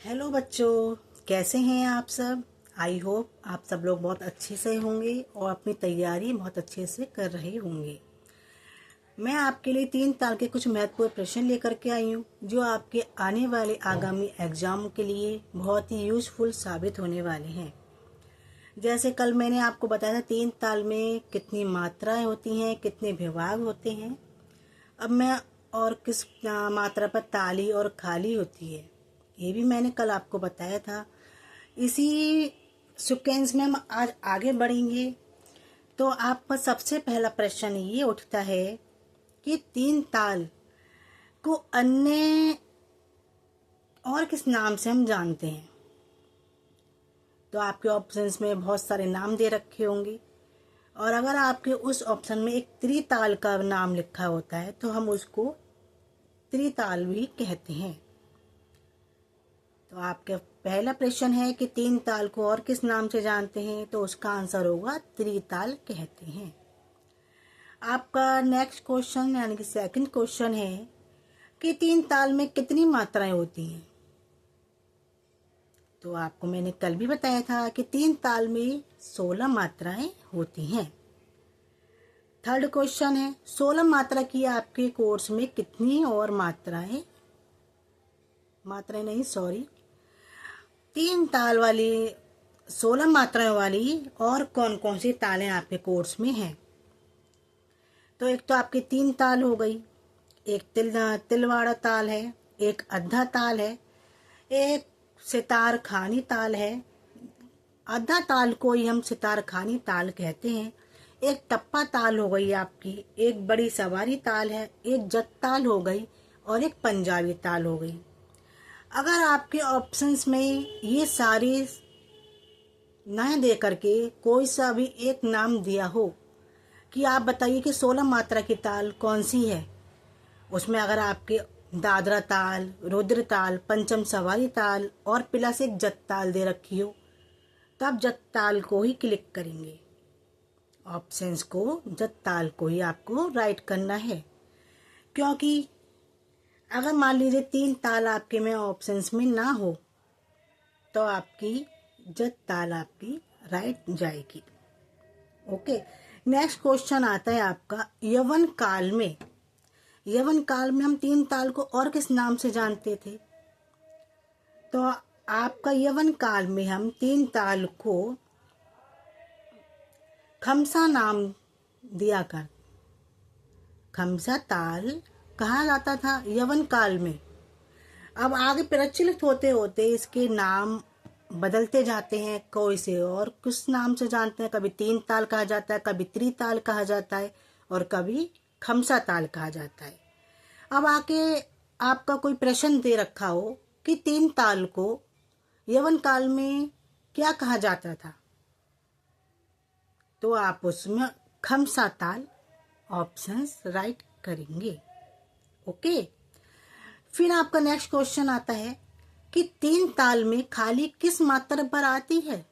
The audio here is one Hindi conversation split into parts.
हेलो बच्चों, कैसे हैं आप सब। आई होप आप सब लोग बहुत अच्छे से होंगे और अपनी तैयारी बहुत अच्छे से कर रहे होंगे। मैं आपके लिए 3 ताल के कुछ महत्वपूर्ण प्रश्न लेकर के आई हूँ जो आपके आने वाले आगामी एग्जाम के लिए बहुत ही यूजफुल साबित होने वाले हैं। जैसे कल मैंने आपको बताया था 3 ताल में कितनी मात्राएं होती हैं, कितने विभाग होते हैं। अब मैं और किस मात्रा पर ताली और खाली होती है ये भी मैंने कल आपको बताया था। इसी सीक्वेंस में हम आज आगे बढ़ेंगे। तो आपका सबसे पहला प्रश्न ये उठता है कि 3 ताल को अन्य और किस नाम से हम जानते हैं। तो आपके ऑप्शंस में बहुत सारे नाम दे रखे होंगे और अगर आपके उस ऑप्शन में एक त्रिताल का नाम लिखा होता है तो हम उसको त्रिताल भी कहते हैं। तो आपका पहला प्रश्न है कि 3 ताल को और किस नाम से जानते हैं, तो उसका आंसर होगा त्रिताल कहते हैं। आपका नेक्स्ट क्वेश्चन यानी कि सेकंड क्वेश्चन है कि 3 ताल में कितनी मात्राएं होती हैं। तो आपको मैंने कल भी बताया था कि 3 ताल में 16 मात्राएं होती हैं। थर्ड क्वेश्चन है 16 मात्रा की आपके कोर्स में कितनी और मात्राएं नहीं सॉरी 3 ताल वाली 16 मात्राओं वाली और कौन कौन सी तालें आपके कोर्स में हैं। तो एक तो आपकी 3 ताल हो गई, एक तिलवाड़ा ताल है, एक अद्धा ताल है, एक सितार खानी ताल है। अद्धा ताल को ही हम सितार खानी ताल कहते हैं। एक टप्पा ताल हो गई आपकी, एक बड़ी सवारी ताल है, एक जत ताल हो गई और एक पंजाबी ताल हो गई। अगर आपके ऑप्शंस में ये सारे न दे करके कोई सा भी एक नाम दिया हो कि आप बताइए कि 16 मात्रा की ताल कौन सी है, उसमें अगर आपके दादरा ताल, रुद्र ताल, पंचम सवारी ताल और प्लस एक जत ताल दे रखी हो तो आप जत ताल को ही क्लिक करेंगे। ऑप्शंस को जत ताल को ही आपको राइट करना है, क्योंकि अगर मान लीजिए 3 ताल आपके में ऑप्शंस में ना हो तो आपकी जत ताल आपकी राइट जाएगी। ओके, नेक्स्ट क्वेश्चन आता है आपका यवन काल में। यवन काल में हम 3 ताल को और किस नाम से जानते थे। तो आपका यवन काल में हम 3 ताल को खमसा नाम दिया कर खमसा ताल कहा जाता था यवन काल में। अब आगे प्रचलित होते होते इसके नाम बदलते जाते हैं, कोई से और कुछ नाम से जानते हैं। कभी 3 ताल कहा जाता है, कभी त्रिताल कहा जाता है और कभी खमसा ताल कहा जाता है। अब आके आपका कोई प्रश्न दे रखा हो कि 3 ताल को यवन काल में क्या कहा जाता था, तो आप उसमें खमसा ताल ऑप्शंस राइट करेंगे। ओके, फिर आपका नेक्स्ट क्वेश्चन आता है कि 3 ताल में खाली किस मात्रा पर आती है।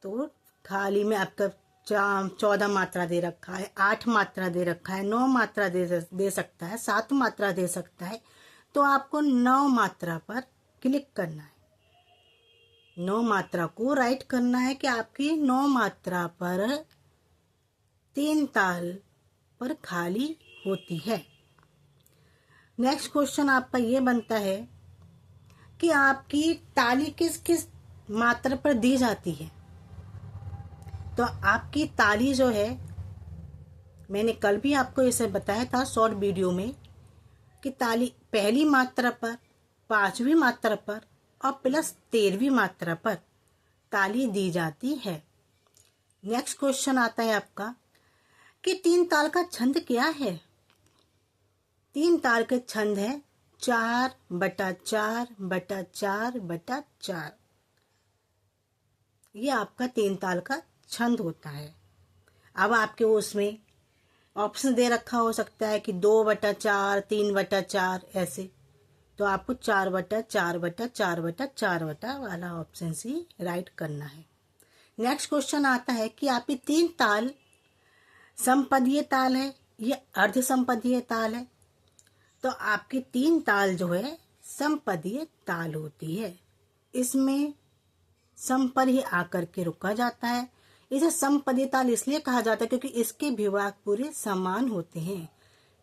तो खाली में आपका 14 मात्रा दे रखा है, 8 मात्रा दे रखा है, 9 मात्रा दे सकता है, 7 मात्रा दे सकता है। तो आपको 9 मात्रा पर क्लिक करना है, 9 मात्रा को राइट करना है कि आपकी 9 मात्रा पर 3 ताल पर खाली होती है। नेक्स्ट क्वेश्चन आपका ये बनता है कि आपकी ताली किस किस मात्रा पर दी जाती है। तो आपकी ताली जो है, मैंने कल भी आपको इसे बताया था शॉर्ट वीडियो में कि ताली पहली मात्रा पर, 5वीं मात्रा पर और प्लस 13वीं मात्रा पर ताली दी जाती है। नेक्स्ट क्वेश्चन आता है आपका कि 3 ताल का छंद क्या है। 3 ताल के छंद है 4/4/4/4। ये आपका 3 ताल का छंद होता है। अब आपके उसमें ऑप्शन दे रखा हो सकता है कि 2/4, 3/4 ऐसे, तो आपको 4/4/4/4 वाला ऑप्शन ही राइट करना है। नेक्स्ट क्वेश्चन आता है कि आपकी 3 ताल संपदीय ताल है या अर्ध संपदीय ताल है। तो आपकी 3 ताल जो है समपदीय ताल होती है। इसमें सम पर ही आकर के रुका जाता है। इसे समपदीय ताल इसलिए कहा जाता है क्योंकि इसके विभाग पूरे समान होते हैं।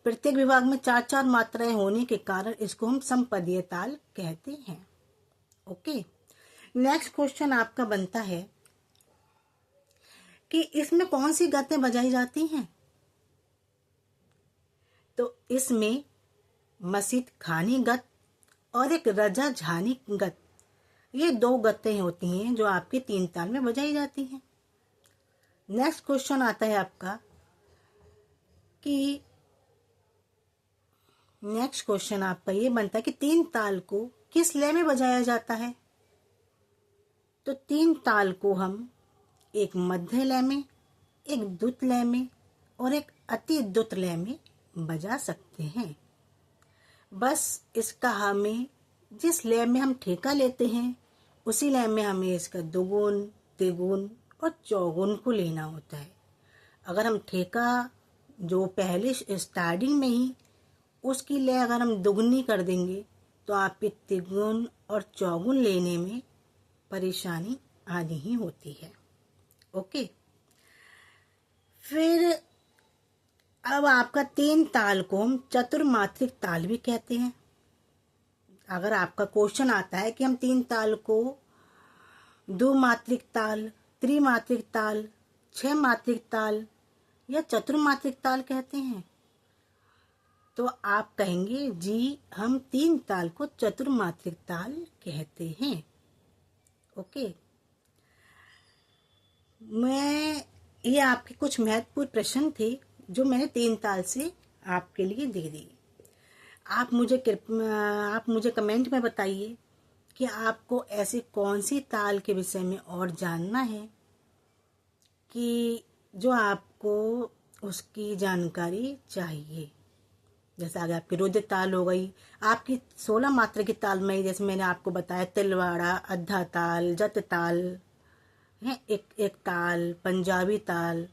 प्रत्येक विभाग में 4-4 मात्राएं होने के कारण इसको हम समपदीय ताल कहते हैं। ओके, नेक्स्ट क्वेश्चन आपका बनता है कि इसमें कौन सी गतें बजाई जाती हैं। तो इसमें मसीद खानी गत और एक रजा झानी गत, ये 2 गतें होती हैं जो आपके 3 ताल में बजाई जाती हैं। नेक्स्ट क्वेश्चन आता है आपका कि नेक्स्ट क्वेश्चन आपका ये बनता है कि 3 ताल को किस लय में बजाया जाता है। तो 3 ताल को हम एक मध्य लय में, एक द्रुत लय में और एक अति द्रुत लय में बजा सकते हैं। बस इसका हमें जिस लय में हम ठेका लेते हैं उसी लय में हमें इसका दुगुन, तिगुन और चौगुन को लेना होता है। अगर हम ठेका जो पहले स्टार्टिंग में ही उसकी लय अगर हम दुगनी कर देंगे तो आपके तिगुन और चौगुन लेने में परेशानी आनी ही होती है। ओके, फिर अब आपका 3 ताल को हम चतुर्मात्रिक ताल भी कहते हैं। अगर आपका क्वेश्चन आता है कि हम 3 ताल को 2 मात्रिक ताल, त्रिमात्रिक ताल, 6 मात्रिक ताल या चतुर्मात्रिक ताल कहते हैं, तो आप कहेंगे जी हम 3 ताल को चतुर्मात्रिक ताल कहते हैं। ओके, ये आपके कुछ महत्वपूर्ण प्रश्न थे जो मैंने 3 ताल से आपके लिए दे दिए। आप मुझे कमेंट में बताइए कि आपको ऐसी कौन सी ताल के विषय में और जानना है कि जो आपको उसकी जानकारी चाहिए। जैसे आगे आपकी रुद्र ताल हो गई, आपकी 16 मात्रा की ताल में जैसे मैंने आपको बताया तिलवाड़ा, अद्धा ताल, जत ताल है, एक ताल, पंजाबी ताल,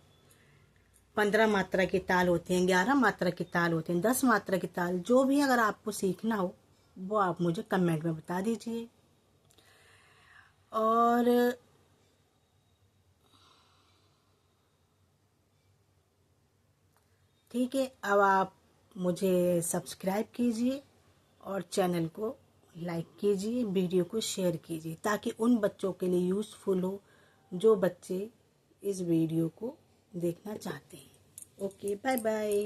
15 मात्रा की ताल होती हैं, 11 मात्रा की ताल होती हैं, 10 मात्रा की ताल, जो भी अगर आपको सीखना हो वो आप मुझे कमेंट में बता दीजिए। और ठीक है, अब आप मुझे सब्सक्राइब कीजिए और चैनल को लाइक कीजिए, वीडियो को शेयर कीजिए ताकि उन बच्चों के लिए यूज़फुल हो जो बच्चे इस वीडियो को देखना चाहते हैं। Okay, bye bye.